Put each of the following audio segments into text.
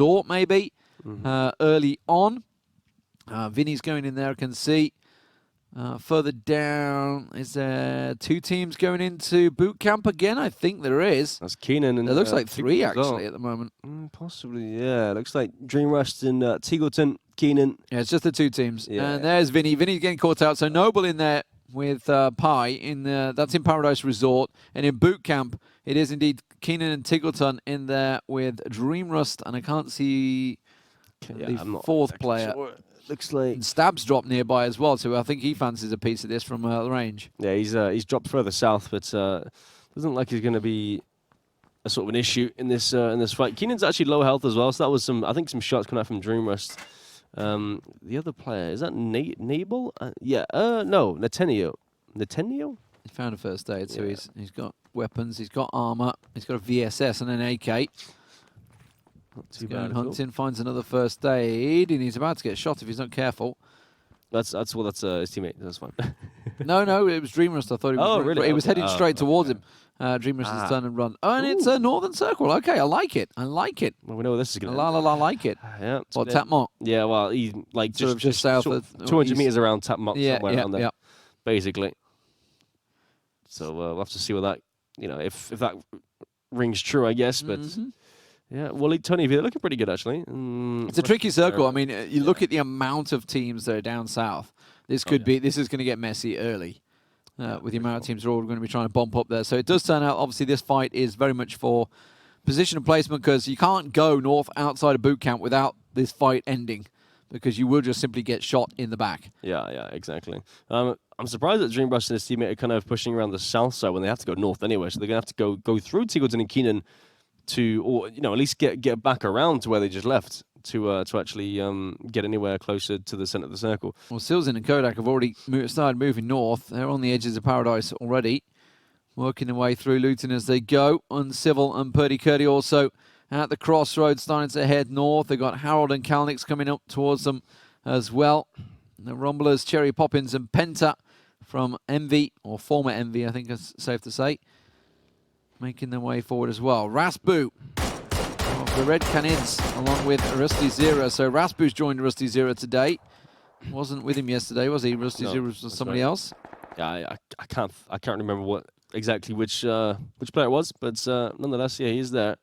Resort, maybe, early on. Vinny's going in there, I can see. Further down, is there 2 teams going into boot camp again? I think there is. That's Keenan. And it looks like 3, actually, at the moment. Possibly, yeah. It looks like Dream Rust and Teagleton, Keenan. Yeah, it's just the 2 teams. Yeah. And there's Vinny. Vinny's getting caught out. So Noble in there with Pi. That's in Paradise Resort. And in boot camp, it is indeed Keenan and Tiggleton in there with Dream Rust. And I can't see the 4th player. Sure. Looks like and Stab's dropped nearby as well, so I think he fancies a piece of this from the range. Yeah, he's dropped further south, but doesn't look like he's going to be a sort of an issue in this fight. Keenan's actually low health as well, so that was some shots coming out from Dream Rust. The other player, is that Nabel? No, Natenio. Natenio? He found a first aid, so he's got weapons, he's got armor, he's got a VSS and an AK. He's going hunting, finds another first aid, and he's about to get shot if he's not careful. That's his teammate. That's fine. no, it was Dream Rust. I thought he was. Really? He was heading straight towards him. Dream Rust has turned and run. Oh, and it's a Northern Circle. Okay, I like it. I like it. Well, we know what this is going to. I like it. Yeah. Or Tapmont. Yeah, well, he like just south of 200 meters around Tapmont, somewhere around there, yeah. basically. So we'll have to see what that, if that rings true, I guess, but. Yeah, well, Tony, they're looking pretty good, actually. It's a tricky circle. I mean, you look at the amount of teams that are down south. This could be. This is going to get messy early with the amount of teams that are all going to be trying to bump up there. So it does turn out, obviously, this fight is very much for position and placement because you can't go north outside of boot camp without this fight ending because you will just simply get shot in the back. Yeah, exactly. I'm surprised that Dream Rust and his teammate are kind of pushing around the south side when they have to go north anyway. So they're going to have to go through Teagleton and Keenan or at least get back around to where they just left to actually get anywhere closer to the center of the circle. Well, Silzin and Kodak have already started moving north. They're on the edges of Paradise already, working their way through, looting as they go. Uncivil and Purdy Curdy also at the crossroads, starting to head north. They've got Harold and Kalnix coming up towards them as well. The Rumblers, Cherry Poppins and Penta from Envy, or former Envy, I think it's safe to say, making their way forward as well. Raspu of the Red Canids along with Rusty Zero. So Raspu's joined Rusty Zero today. Wasn't with him yesterday, was he? Rusty Zero was somebody else. Yeah, I can't remember which player it was, but nonetheless, yeah, he's there.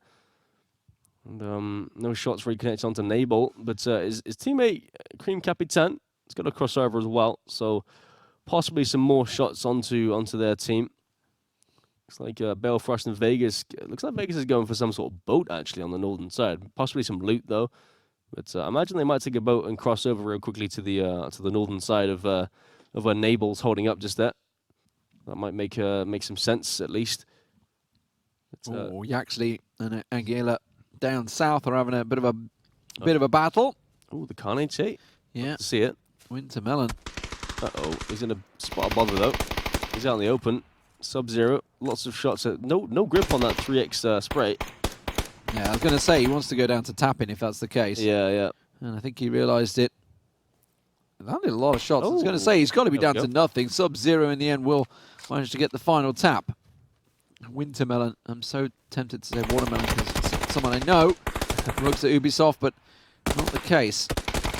And no shots where he connects onto Nabel, but his teammate Cream Capitan has got a crossover as well, so possibly some more shots onto their team. Looks like Balefrost and Vegas. Looks like Vegas is going for some sort of boat, actually, on the northern side. Possibly some loot, though. But I imagine they might take a boat and cross over real quickly to the northern side of where Nabel's holding up just there. That might make some sense, at least. Yaxley and Aguila down south are having a bit of a battle. Oh, the Carnage, eh? Yeah. Love to see it. Winter Melon. Uh-oh. He's in a spot of bother, though. He's out in the open. Sub-Zero, lots of shots. No grip on that 3x spray. Yeah, I was going to say he wants to go down to tapping if that's the case. Yeah. And I think he realised it. That did a lot of shots. I was going to say he's got to be down to nothing. Sub-Zero in the end will manage to get the final tap. Wintermelon. I'm so tempted to say Watermelon because it's someone I know looks at Ubisoft, but not the case.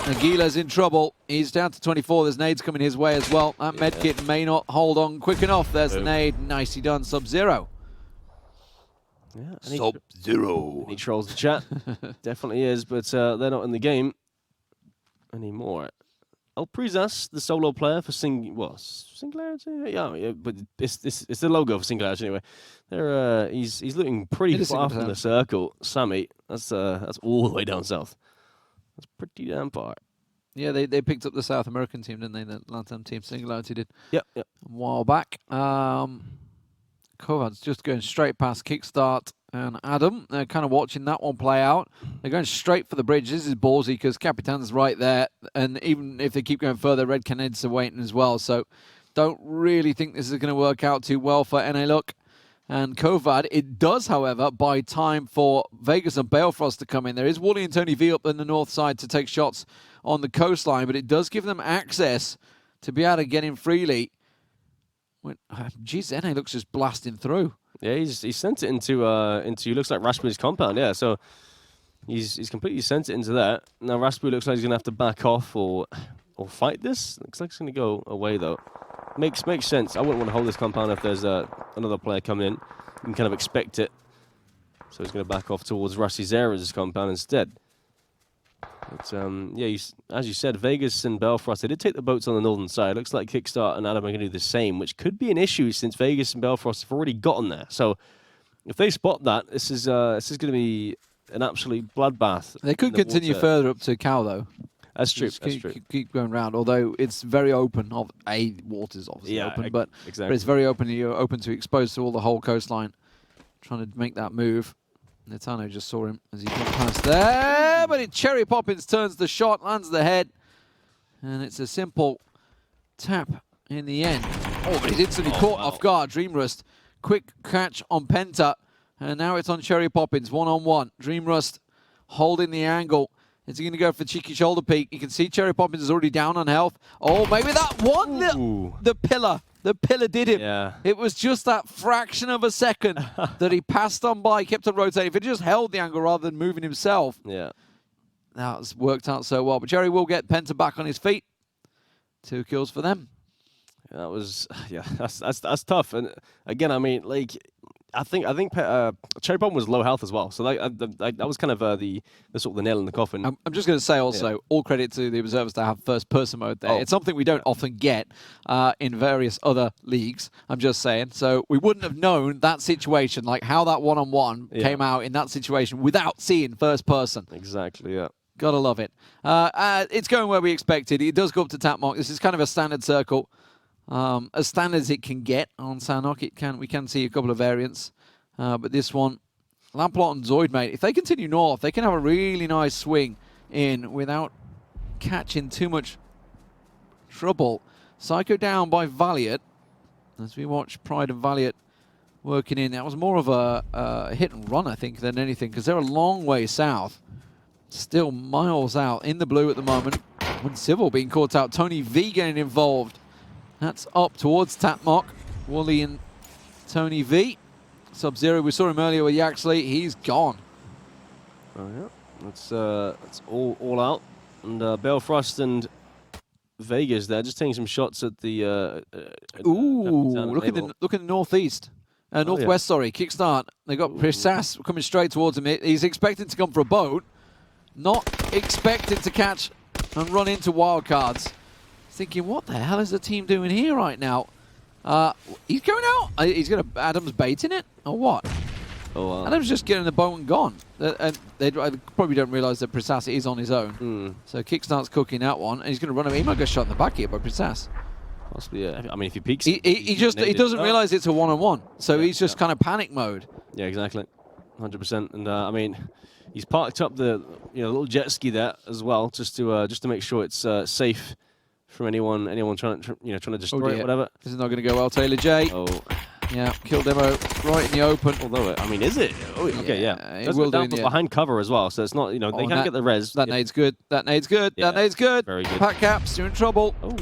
Aguila's in trouble. He's down to 24. There's nades coming his way as well. That medkit may not hold on quick enough. There's the nade. Nicely done. Sub-Zero. Yeah, Sub-Zero. He trolls the chat. Definitely is, but they're not in the game anymore. El Prizas, the solo player for Singularity? Yeah, but it's the logo for Singularity anyway. He's looking pretty far from the circle. Sammy, that's all the way down south. That's pretty damn far. Yeah, they picked up the South American team, didn't they? The LATAM team, Singularity did. Yep. A while back. Kovad's just going straight past Kickstart and Adam. They're kind of watching that one play out. They're going straight for the bridge. This is ballsy because Capitan's right there. And even if they keep going further, Red Caneds are waiting as well. So don't really think this is going to work out too well for NA Luck and Kovad. It does, however, buy time for Vegas and Balefrost to come in. There is Wooly and Tony V up on the north side to take shots on the coastline, but it does give them access to be able to get in freely. Geez, NA looks just blasting through. Yeah, he sent it into looks like Rasputin's compound. Yeah, so He's completely sent it into that. Now Raspu looks like he's gonna have to back off or fight this. Looks like it's gonna go away though. Makes sense. I wouldn't want to hold this compound if there's another player coming in. You can kind of expect it. So he's gonna back off towards Rassizera's compound instead. But yeah, as you said, Vegas and Belfrost, they did take the boats on the northern side. Looks like Kickstart and Adam are gonna do the same, which could be an issue since Vegas and Belfrost have already gotten there. So if they spot that, this is gonna be an absolute bloodbath. They could continue further up to Cal, though. That's true. That's true. Keep going round, although it's very open. Water's obviously open, but it's very open. You're open to exposed to all the whole coastline. Trying to make that move. Netano just saw him as he got past there, but Cherry Poppins turns the shot, lands the head, and it's a simple tap in the end. Oh, but he's instantly caught off guard. Dreamrust, quick catch on Penta. And now it's on Cherry Poppins, one-on-one. Dreamrust holding the angle. Is he going to go for cheeky shoulder peek? You can see Cherry Poppins is already down on health. Oh, maybe that one, the pillar. The pillar did him. Yeah. It was just that fraction of a second that he passed on by, kept on rotating. If he just held the angle rather than moving himself, that's worked out so well. But Cherry will get Penta back on his feet. 2 kills for them. That was, that's tough. And again, I mean, like, I think Cherry Bomb was low health as well, so that was kind of the sort of the nail in the coffin. I'm just going to say also, all credit to the observers to have first-person mode there. It's something we don't often get in various other leagues. I'm just saying, so we wouldn't have known that situation, like how that one-on-one came out in that situation without seeing first-person. Exactly. Yeah. Gotta love it. It's going where we expected. It does go up to Tapmock. This is kind of a standard circle. As standard as it can get on Sanhok, we can see a couple of variants. But this one, Lamplot and Zoidmate, if they continue north, they can have a really nice swing in without catching too much trouble. Psycho down by Valiant. As we watch Pride and Valiant working in. That was more of a hit and run, I think, than anything, because they're a long way south. Still miles out in the blue at the moment. When Civil being caught out, Tony V getting involved. That's up towards Tapmock. Wooly and Tony V. Sub-Zero, we saw him earlier with Yaxley. He's gone. Oh, yeah. That's all out. And Belfrost and Vegas there just taking some shots at the... look at the northeast. Northwest, sorry. Kickstart. They got Prisas coming straight towards him. He's expecting to come for a boat. Not expected to catch and run into wildcards. Thinking, what the hell is the team doing here right now? He's going out. He's going to Adam's baiting it or what? Oh, Adam's just getting the boat and gone. And they probably don't realise that Prisas is on his own. So Kickstart's cooking that one, and he's going to run him. He might get shot in the back here by Prisas. Possibly, yeah. I mean, if he peeks, he doesn't realise it's a one-on-one. So he's just kind of panic mode. Yeah, exactly, 100%. And I mean, he's parked up the little jet ski there as well, just to make sure it's safe from anyone trying to destroy it, whatever. This is not going to go well, Taylor J. Oh, yeah, kill demo right in the open. Although, I mean, is it? Oh, okay, yeah. It will down behind cover as well, so it's not, they can't get the res. That nade's good. That nade's good. Yeah, that nade's good. Very good. Pack caps, you're in trouble. Oh,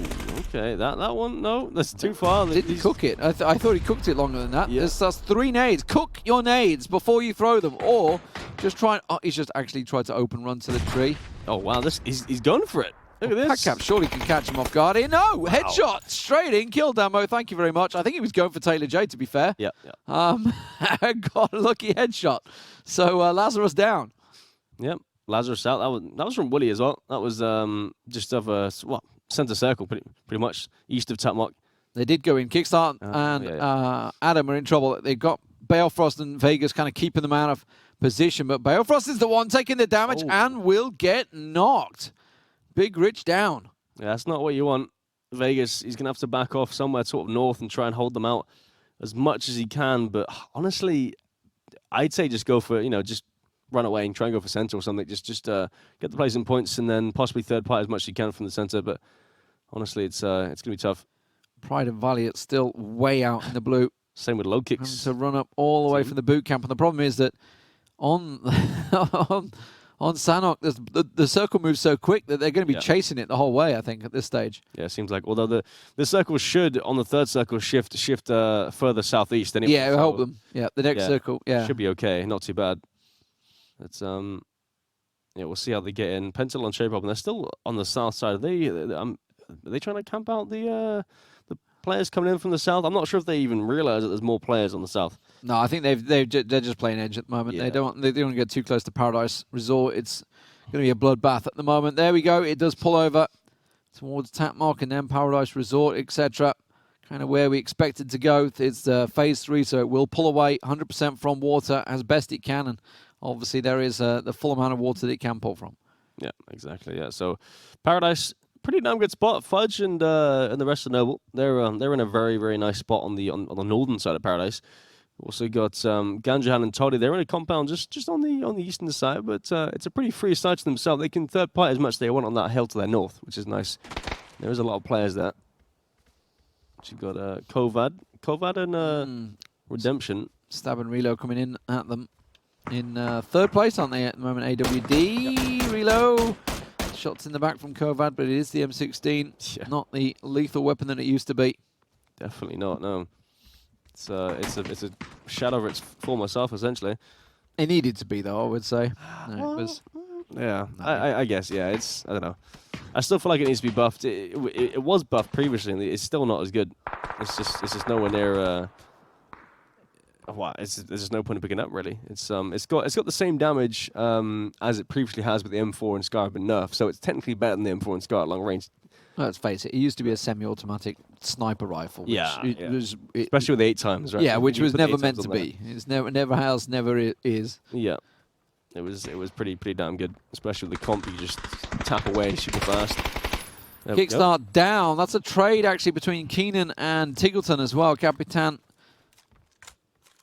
okay. That one, no, that's too far. Didn't cook it. I thought he cooked it longer than that. Yeah. That's 3 nades. Cook your nades before you throw them, or just try. Oh, he's just actually tried to open run to the tree. Oh wow, he's going for it. Look at this. Pack cap surely can catch him off guard here. No, wow. Headshot straight in. Kill Damo. Thank you very much. I think he was going for Taylor J, to be fair. Yeah. Got a lucky headshot. So Lazarus down. Yep, Lazarus out. That was from Wooly as well. That was just of a center circle, pretty much east of Tapmock. They did go in. Kickstart and Adam are in trouble. They've got Balefrost and Vegas kind of keeping them out of position, but Balefrost is the one taking the damage and will get knocked. Big Rich down. Yeah, that's not what you want. Vegas, he's going to have to back off somewhere sort of north and try and hold them out as much as he can. But honestly, I'd say just go for, just run away and try and go for center or something. Just get the placing points and then possibly third party as much as you can from the center. But honestly, it's going to be tough. Pride and Valiant still way out in the blue. Same with low kicks. Having to run up all the way from the boot camp. And the problem is that on Sanhok, the circle moves so quick that they're going to be chasing it the whole way, I think, at this stage. Yeah, it seems like. Although the circle should, on the third circle, shift further southeast anyway. Yeah, it'll help them. Yeah, the next circle, should be okay. Not too bad. It's yeah, we'll see how they get in. Pencil and Shape Up, and they're still on the south side. Are they trying to camp out the players coming in from the south? I'm not sure if they even realize that there's more players on the south. No, I think they're just playing edge at the moment. Yeah. They don't want to get too close to Paradise Resort. It's going to be a bloodbath at the moment. There we go. It does pull over towards Tapmark and then Paradise Resort, etc. Kind of where we expected to go. It's phase 3, so it will pull away 100% from water as best it can, and obviously there is the full amount of water that it can pull from. Yeah, exactly. Yeah, so Paradise, pretty damn good spot. Fudge and the rest of Noble, they're in a very, very nice spot on the northern side of Paradise. Also got Ganjahan and Toddy. They're in a compound just on the eastern side, but it's a pretty free side to themselves. They can third party as much as they want on that hill to their north, which is nice. There is a lot of players there. You've got Kovad and Redemption. Stab and Relo coming in at them in third place, aren't they, at the moment? AWD, yep. Relo. Shots in the back from Kovad, but it is the M16, not the lethal weapon that it used to be. Definitely not, no. It's a shadow of its former self, essentially. It needed to be, though, I would say. No, it was. Yeah, I guess, yeah. I don't know. I still feel like it needs to be buffed. It was buffed previously, and it's still not as good. It's just nowhere near. There's just no point in picking up, really. It's got the same damage as it previously has with the M4 and Scar, but nerf. So it's technically better than the M4 and Scar at long range. Let's face it, it used to be a semi-automatic sniper rifle. Which especially with the 8 times, right? Yeah, which was never meant to be. It's never has, never is. Yeah, it was pretty damn good, especially with the comp. You just tap away super fast. Kickstart down. That's a trade actually between Keenan and Tiggleton as well. Capitan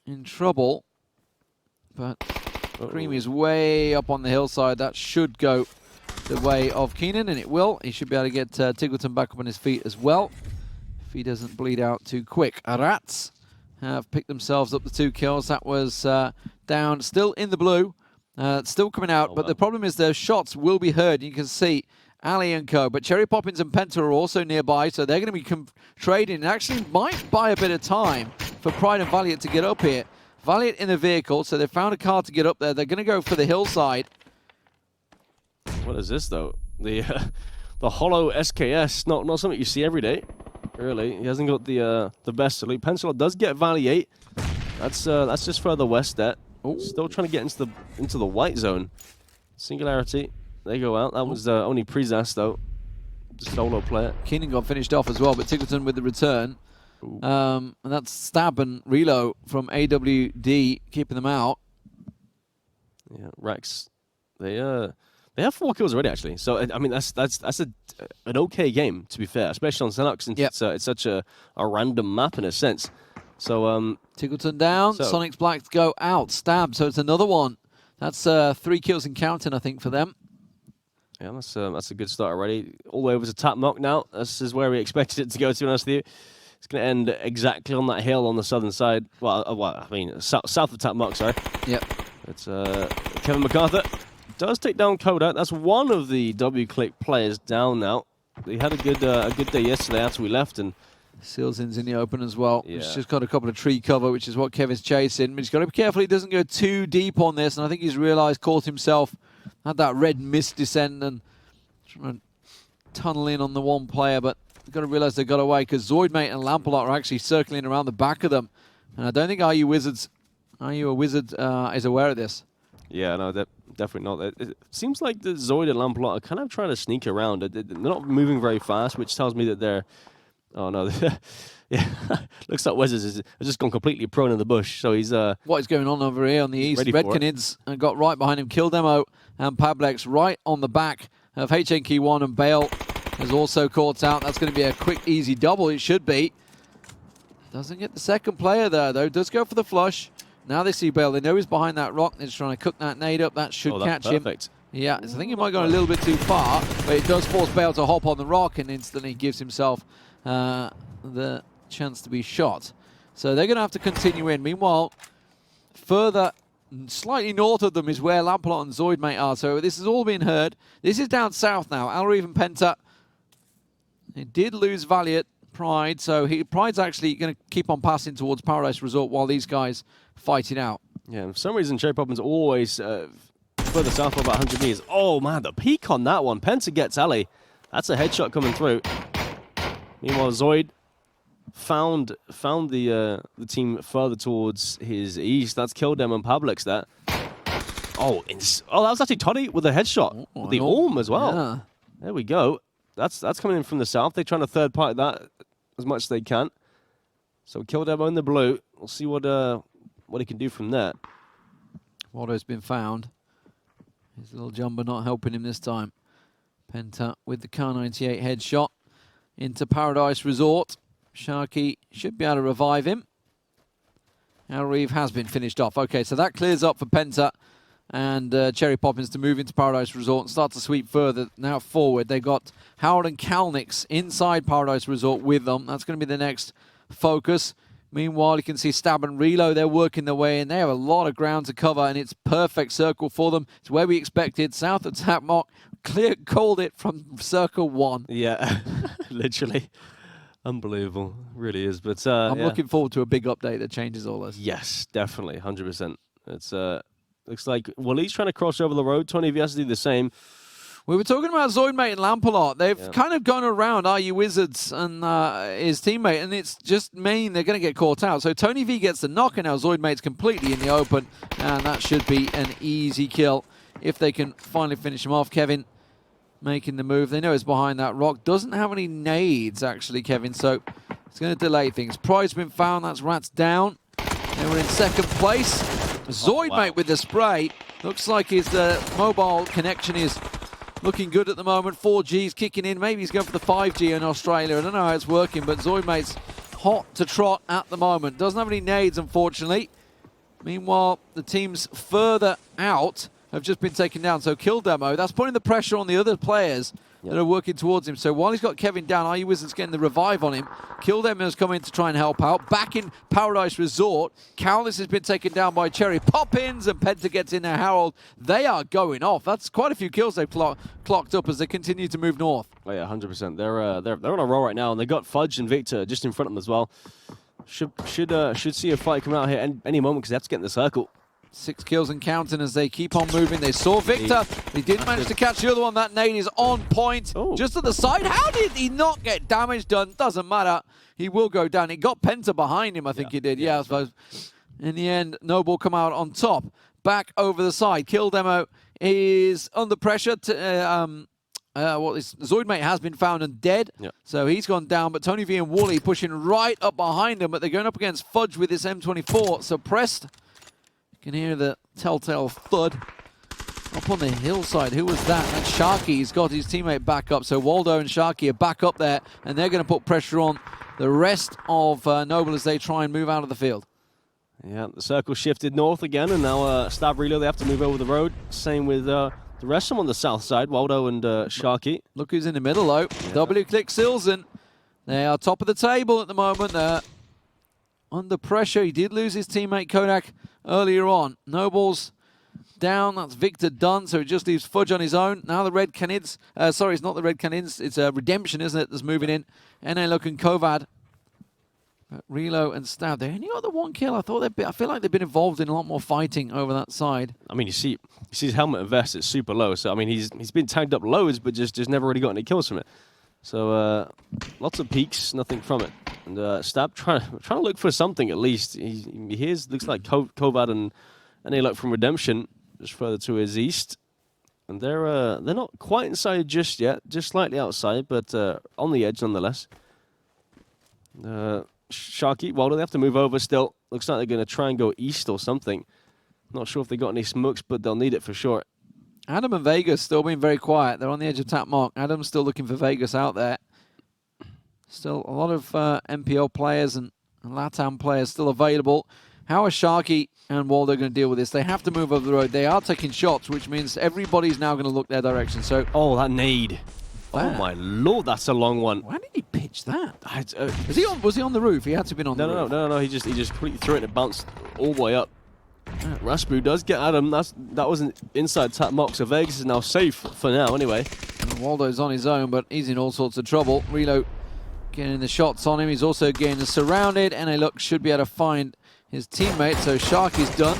in trouble, but Creamy is way up on the hillside. That should go the way of Keenan, and it will. He should be able to get Tiggleton back up on his feet as well, if he doesn't bleed out too quick. Rats have picked themselves up the 2 kills. That was down, still in the blue, still coming out, but the problem is their shots will be heard. You can see Ali and co, but Cherry Poppins and Penta are also nearby, so they're going to be trading, and actually might buy a bit of time for Pride and Valiant to get up here. Valiant in a vehicle, so they found a car to get up there. They're going to go for the hillside. What is this, though? The hollow SKS, not something you see every day, really. He hasn't got the best salute. Pencil does get Valley 8. That's just further west there. Still trying to get into the white zone. Singularity. They go out. That was only Prezas, though. The solo player. Keenan got finished off as well, but Tiggleton with the return. And that's Stab and Relo from AWD keeping them out. Yeah, Rex. They have 4 kills already, actually. So I mean, that's an okay game, to be fair, especially on Senok, since it's such a random map in a sense. So Tiggleton down. Sonic's Blacks go out. Stab. So it's another one. That's 3 kills and counting, I think, for them. Yeah, that's a good start already. All the way over to Tapmark now. This is where we expected it to go, to be honest with you. It's going to end exactly on that hill on the southern side. Well, I mean, south of Tapmark, sorry. Yep. It's Kevin MacArthur does take down Kodak. That's one of the W-Click players down now. They had a good day yesterday after we left, and Sealzin's in the open as well. Yeah. He's just got a couple of tree cover, which is what Kevin's chasing. But he's got to be careful he doesn't go too deep on this, and I think he's realised, caught himself, had that red mist descend and trying to tunnel in on the one player, but you've got to realise they got away, because Zoidmate and Lampalot are actually circling around the back of them. And I don't think Are You a Wizard is aware of this. Yeah, no, definitely not. It seems like the Zoid and Lampalot are kind of trying to sneak around. They're not moving very fast, which tells me that they're... Oh, no. Yeah, looks like Wizards has just gone completely prone in the bush. So he's... What is going on over here on the east? Redcanids got right behind him. Kildemo and Pablex right on the back of HNK1, and Bale has also caught out. That's going to be a quick, easy double. It should be. Doesn't get the second player there, though. Does go for the flush. Now they see Bale. They know he's behind that rock. They're just trying to cook that nade up. That should catch him. Yeah, so I think he might have gone a little bit too far, but it does force Bale to hop on the rock, and instantly gives himself the chance to be shot. So they're going to have to continue in. Meanwhile, further, slightly north of them is where Lampalot and Zoidmate are. So this has all been heard. This is down south now. Alreeve and Penta. They did lose Valiant Pride, so Pride's actually going to keep on passing towards Paradise Resort while these guys fight it out. Yeah, for some reason, Cherry Poppins always further south by about 100 meters. Oh man, the peak on that one. Penta gets Ali. That's a headshot coming through. Meanwhile, Zoid found the team further towards his east. That's killed them and Publix there. Oh, that was actually Toddy with a headshot. With the Orm as well. Yeah. There we go. That's coming in from the south. They're trying to third party that as much as they can. So kill Demo in the blue. We'll see what he can do from there. Waldo's been found. His little jumper not helping him this time. Penta with the Kar 98 headshot into Paradise Resort. Sharky should be able to revive him. Al Reeve has been finished off. Okay, so that clears up for Penta and Cherry Poppins to move into Paradise Resort and start to sweep further now forward. They've got Howard and Kalnix inside Paradise Resort with them. That's going to be the next focus. Meanwhile, you can see Stab and Reload. They're working their way in. They have a lot of ground to cover, and it's perfect circle for them. It's where we expected. South of Tapmock called it from circle 1. Yeah, literally. Unbelievable. Really is. But I'm yeah. looking forward to a big update that changes all this. Yes, definitely. 100%. It's looks like Wally's trying to cross over the road. Tony V has to do the same. We were talking about Zoidmate and Lampalot. They've kind of gone around RU Wizards and his teammate, and it's just mean they're going to get caught out. So Tony V gets the knock, and now Zoidmate's completely in the open, and that should be an easy kill if they can finally finish him off. Kevin making the move. They know it's behind that rock. Doesn't have any nades, actually, Kevin, so it's going to delay things. Pride's been found. That's Rats down. They were in second place. Zoidmate with the spray. Looks like his mobile connection is looking good at the moment. 4G's kicking in. Maybe he's going for the 5G in Australia. I don't know how it's working, but Zoidmate's hot to trot at the moment. Doesn't have any nades, unfortunately. Meanwhile, the teams further out have just been taken down. So Kill Demo, that's putting the pressure on the other players that are working towards him. So while he's got Kevin down, RU Wizards getting the revive on him. Kill Demo's come in to try and help out. Back in Paradise Resort, Cowless has been taken down by Cherry Poppins, and Penta gets in there. Harold, they are going off. That's quite a few kills they've clocked up as they continue to move north. Oh yeah, 100%. They're on a roll right now, and they got Fudge and Victor just in front of them as well. Should see a fight coming out here any moment because they have to get in the circle. 6 kills and counting as they keep on moving. They saw Victor. He didn't manage to catch the other one. That nade is on point. Oh. Just at the side. How did he not get damage done? Doesn't matter. He will go down. He got Penta behind him, I think he did. Yeah, I suppose. In the end, Noble come out on top. Back over the side. Kill Demo is under pressure. Zoidmate has been found and dead. So he's gone down. But Tony V and Wally pushing right up behind him. But they're going up against Fudge with this M24. Suppressed. You can hear the telltale thud up on the hillside. Who was that? That's Sharky. He's got his teammate back up. So Waldo and Sharky are back up there, and they're going to put pressure on the rest of Noble as they try and move out of the field. Yeah, the circle shifted north again, and now Stab Reload, they have to move over the road. Same with the rest of them on the south side, Waldo and Sharky. Look who's in the middle, though. W-Click Silzen. They are top of the table at the moment. They're under pressure. He did lose his teammate Kodak earlier on. Noble's down. That's Victor done, so it just leaves Fudge on his own. Now the Red Canids. Sorry, it's not the Red Canids. It's Redemption, isn't it, that's moving in. NA Look and Kovad. Relo and Stab. They only got the 1 kill. I feel like they've been involved in a lot more fighting over that side. I mean, you see his helmet and vest. It's super low. So I mean, he's been tagged up loads, but just never really got any kills from it. So lots of peaks, nothing from it. And Stab trying to look for something at least. He hears looks like Kovad and NA Look from Redemption just further to his east. And they're not quite inside just yet, just slightly outside, but on the edge nonetheless. Sharky, Waldo, they have to move over still. Looks like they're going to try and go east or something. Not sure if they got any smokes, but they'll need it for sure. Adam and Vegas still being very quiet. They're on the edge of tap mark. Adam's still looking for Vegas out there. Still a lot of MPL players and LATAM players still available. How are Sharky and Waldo going to deal with this? They have to move over the road. They are taking shots, which means everybody's now going to look their direction. So, oh, that nade. Oh my lord, that's a long one. Why did he pitch that? Was he on the roof? He had to have been on the roof. No. He just completely threw it and it bounced all the way up. Raspu does get Adam. That wasn't inside tap mock, so Vegas is now safe for now anyway. And Waldo's on his own, but he's in all sorts of trouble. Relo getting the shots on him. He's also getting surrounded, and should be able to find his teammate. So Sharky's done.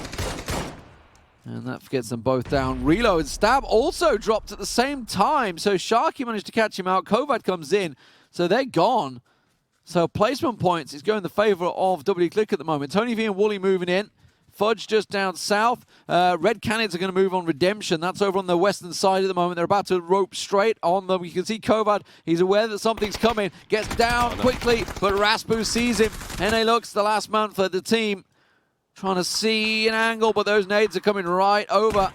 And that gets them both down. Reload and Stab also dropped at the same time. So Sharky managed to catch him out. Kovad comes in. So they're gone. So placement points is going in the favor of W Click at the moment. Tony V and Wooly moving in. Fudge just down south. Red Canids are going to move on Redemption. That's over on the western side at the moment. They're about to rope straight on them. You can see Kovad. He's aware that something's coming. Gets down quickly, but Raspu sees him. NA looks the last man for the team. Trying to see an angle, but those nades are coming right over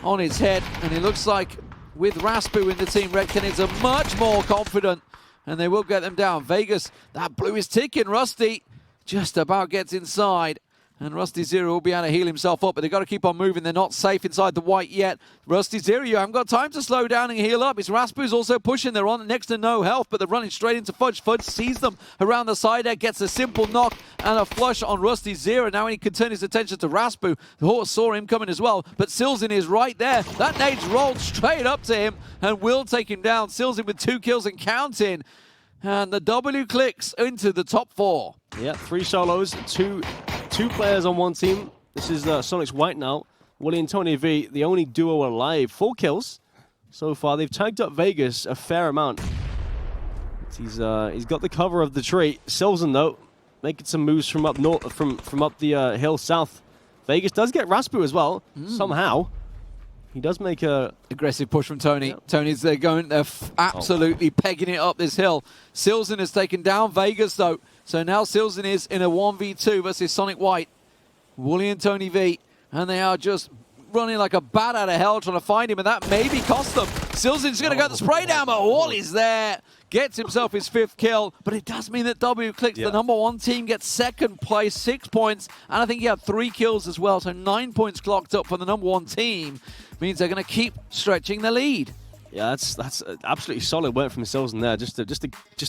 on his head. And it looks like with Raspu in the team, Red Canids are much more confident. And they will get them down. Vegas, that blue is ticking. Rusty just about gets inside. And Rusty Zero will be able to heal himself up, but they've got to keep on moving. They're not safe inside the white yet. Rusty Zero, you haven't got time to slow down and heal up. It's Raspu's also pushing. They're on next to no health, but they're running straight into Fudge. Fudge sees them around the side there, gets a simple knock and a flush on Rusty Zero. Now he can turn his attention to Raspu. The horse saw him coming as well, but Silzin is right there. That nade's rolled straight up to him and will take him down. Silzin with 2 kills and counting. And the W clicks into the top 4. Yeah, 3 solos, two players on one team. This is Sonic's White now. Willie and Tony V, the only duo alive. 4 kills so far. They've tagged up Vegas a fair amount. He's got the cover of the tree. Silzen, though, making some moves from up north, from up the hill south. Vegas does get Raspu as well, somehow. He does make a aggressive push from Tony. Yep. They're absolutely pegging it up this hill. Silzen has taken down Vegas though. So now Silzen is in a 1v2 versus Sonic White. Wooly and Tony V. And they are just running like a bat out of hell trying to find him. And that maybe cost them. Silzen's going to go the spray down, but Wally's there. Gets himself his 5th kill. But it does mean that W Clicks, the number 1 team, gets 2nd place, 6 points. And I think he had 3 kills as well. So 9 points clocked up for the number 1 team. Means they're going to keep stretching the lead. Yeah, that's absolutely solid work from Silzen there. Just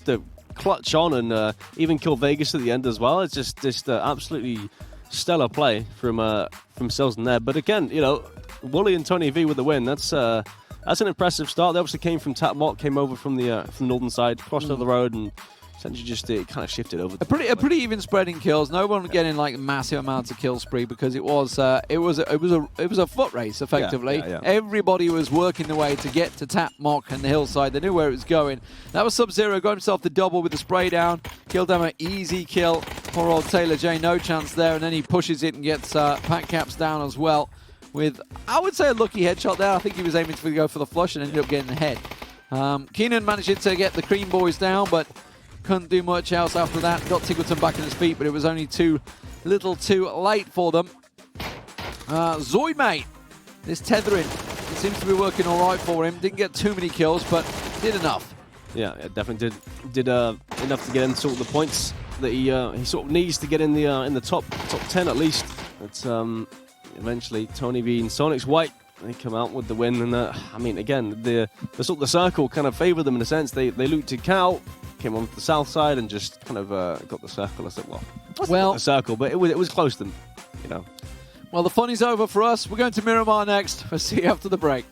to clutch on and even kill Vegas at the end as well. It's just absolutely stellar play from Silzen there. But again, you know, Wooly and Tony V with the win. That's an impressive start. They obviously came from Tap Mock, came over from the northern side, crossed over the road, and essentially just kind of shifted over. A pretty even spreading kills. No one getting like massive amounts of kill spree because it was a foot race effectively. Yeah. Everybody was working the way to get to Tap Mock and the hillside. They knew where it was going. That was Sub-Zero, got himself the double with the spray down. Killed them an easy kill. Poor old Taylor J, no chance there, and then he pushes it and gets Pat Caps down as well. With, I would say, a lucky headshot there. I think he was aiming to go for the flush and ended up getting the head. Keenan managed to get the Cream Boys down, but couldn't do much else after that. Got Tiggleton back on his feet, but it was only too late for them. Zoid, mate, this tethering, it seems to be working all right for him. Didn't get too many kills, but did enough. Yeah, it definitely did enough to get him sort of the points that he sort of needs to get in the top 10 at least. It's eventually Tony V and Sonic's White, they come out with the win. And I mean, again, the sort of the circle kind of favoured them in a sense. They looted Cow, came on to the south side, and just kind of got the circle. I said, well, the circle, but it was close to them, you know. Well, the fun is over for us. We're going to Miramar next. We'll see you after the break.